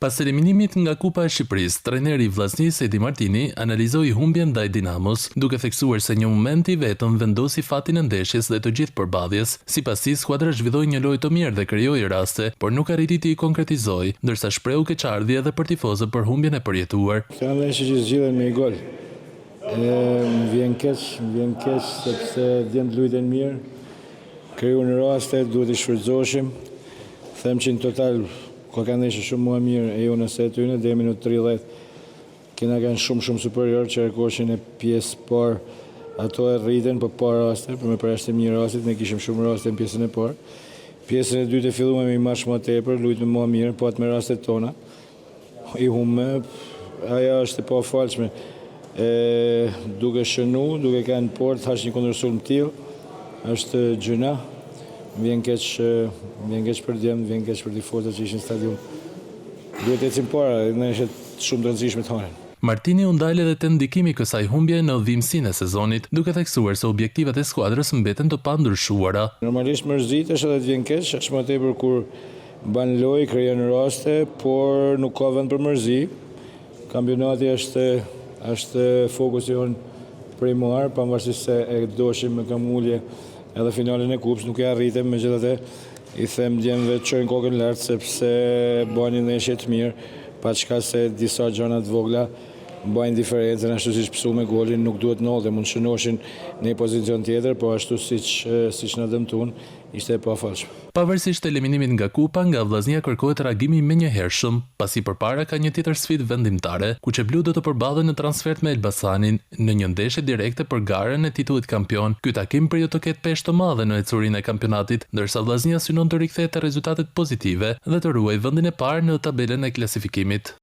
Pas eliminimit nga Kupa e Shqipërisë, trajneri i Vllaznisë Edi Martini analizoi humbjen ndaj Dinamos, duke theksuar se një moment i vetëm vendosi fatin e ndeshjes dhe të gjithë përballjes. Sipas tij, skuadra zhvilloi një lojë të mirë dhe krijoi raste, por nuk arriti të i konkretizojë, ndërsa shprehu keqardhje edhe për tifozët për humbjen e përjetuar. Ka ndeshje që zgjidhen me një gol. Më vjen keq sepse djem luajtën mirë. Krijuan raste, duhet i shfrytëzoshim. Them që në total ka ndeshje shumë më mirë e jo nëse e tyne, dhe minut 30 kena kanë shumë superior që rekoshin e pjesë parë, ato e rriten për parë raste, për me përjashtim një rastit, ne kishim shumë raste në pjesën e parë. Pjesën e dytë e filluam me marrë më tepër, luajtëm më mirë, po atë me rastet tona. I humbë, ajo është e pafalshme. Duke shënu, duke kanë port, hash një kundërsulm tillë, është gjëna. Më vjen keq për djemë, vjen keq për tifozët që ishin në stadium. Duhet ecim para, ne është shumë të rëndësishme të hanen. Martini u ndal edhe te ndikimi i kësaj humbje në dhimbsinë e sezonit, duke theksuar se objektivat e skuadrës mbeten të pandryshuara. Normalisht mërzitesh edhe të vjen keq, është më tepër kur ban lojë, krijon raste, por nuk ka vend për mërzi. Kampionati është fokusi jonë primar, pavarësisht se e doshim me kamulje edhe finalin e kupës, nuk e arritëm, megjithatë i them djemve të çojnë kokën lart sepse bën një ndeshje të mirë, pa çka se disa gjëra të vogla bëjnë diferencën, ashtu siç pësu me golin, nuk duhet ndodhte, mund shënoshin në një pozicion tjetër, po ashtu siç na dëmtuan, ishte e pafalshme. Pavarësisht eliminimit nga Kupa, nga Vllaznia kërkohet reagimi menjëhershëm, pasi përpara ka një tjetër sfidë vendimtare, ku Çeblu do të përballet në transfert me Elbasanin në një ndeshje direkte për garën e titullit kampion. Ky takim pritet të ketë peshë të madhe në ecurinë e kampionatit, ndërsa Vllaznia synon të rikthehet te rezultatet pozitive dhe të ruajë vendin e parë në tabelën e klasifikimit.